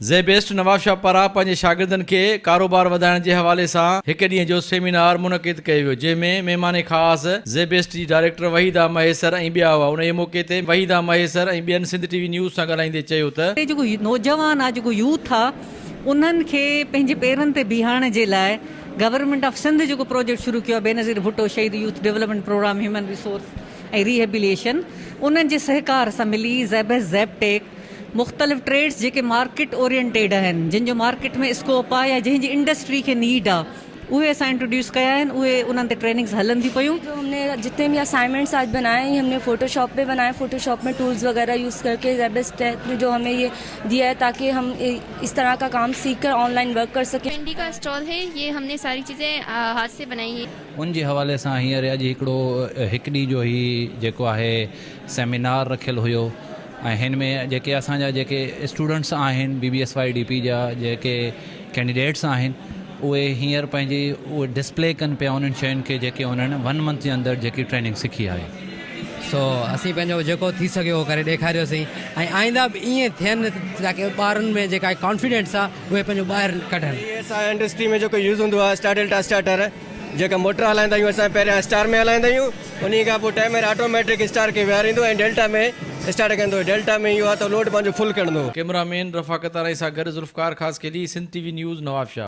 ज़ेबेस्ट नवाब शाह पारां पंहिंजे शागिर्दनि खे कारोबार वधाइण जे हवाले सां हिकु ॾींहं जो सेमिनार मुनक़िद कयो वियो, जंहिंमें महिमान ख़ासि ज़ेबेस्ट जी डायरेक्टर वहीदा महेसर ऐं ॿिया हुआ। उन मौक़े ते वहीदा महेसर ऐं ॿियनि सिंध टीवी न्यूज़ सां ॻाल्हाईंदे चयो त जेको नौजवान आहे, जेको यूथ आहे, उन्हनि खे पंहिंजे पेरनि ते बीहारण जे लाइ गवर्नमेंट ऑफ सिंध जेको प्रोजेक्ट शुरू कयो आहे, बेनज़ीर भुट्टो शहीद youth development programme human resource ऐं रिहेबिलिटेशन, उन्हनि जे सहकार सां मिली ज़ेबटेक मुख़्तलिफ़ ट्रेड्स जेके मार्केट ओरिएंटेड आहिनि, जिन जो मार्केट में स्कोप आहे या जंहिंजी इंडस्ट्री खे नीड आहे, उहे असां इंट्रोड्यूस कया आहिनि। उहे उन्हनि ते ट्रेनिंग्स हलनि थी पयूं। जो हमने जितने भी असाइनमेंट्स आज बनाए हैं, हमने फ़ोटोशॉप पे बनाए। फ़ोटोशॉप में टूल्स वगैरह यूज़ करके ज़ेबटेक ने जो हमें ये दिया है ताकि हम इस तरह का काम सीख कर ऑनलाइन वर्क कर सकें। पेंडी का स्टॉल है, ये हमने सारी चीज़ें हाथ से बनाई है। उन जे हवाले सां हींअर अॼु हिकिड़ो हिकु ॾींहुं जो ही जेको आहे सेमिनार रखियलु हुयो ऐं हिन में जेके असांजा जेके स्टूडेंट्स आहिनि BBSYDP जा जेके कैंडिडेट्स आहिनि, उहे हींअर पंहिंजी उहे डिस्प्ले कनि पिया उन्हनि शयुनि खे जेके उन्हनि 1 मंथ जे अंदरि जेकी ट्रेनिंग सिखी आहे। सो असीं पंहिंजो जेको थी सघे उहो करे ॾेखारियोसीं ऐं आईंदा बि ईअं थियनि ताकी ॿारनि में जेका कॉन्फिडेंस आहे उहे पंहिंजो ॿाहिरि कढनि। असां इंडस्ट्री में जेको यूज़ हूंदो आहे स्टार्टर जेका मोटर हलाईंदा आहियूं, असां पहिरियां स्टार में हलाईंदा आहियूं, उन खां पोइ टाइमर ऑटोमेटिक स्टार खे विहारींदो ऐं डेल्टा में स्टार्ट कंदो। डेल्टा में इहो आहे त लोड पंहिंजो फुल कंदो। कैमरामैन रफ़ाकत राय सां गॾु ज़ुल्फ़कार ख़ासि के लिए सिंध टीवी न्यूज़ नवाब शाह।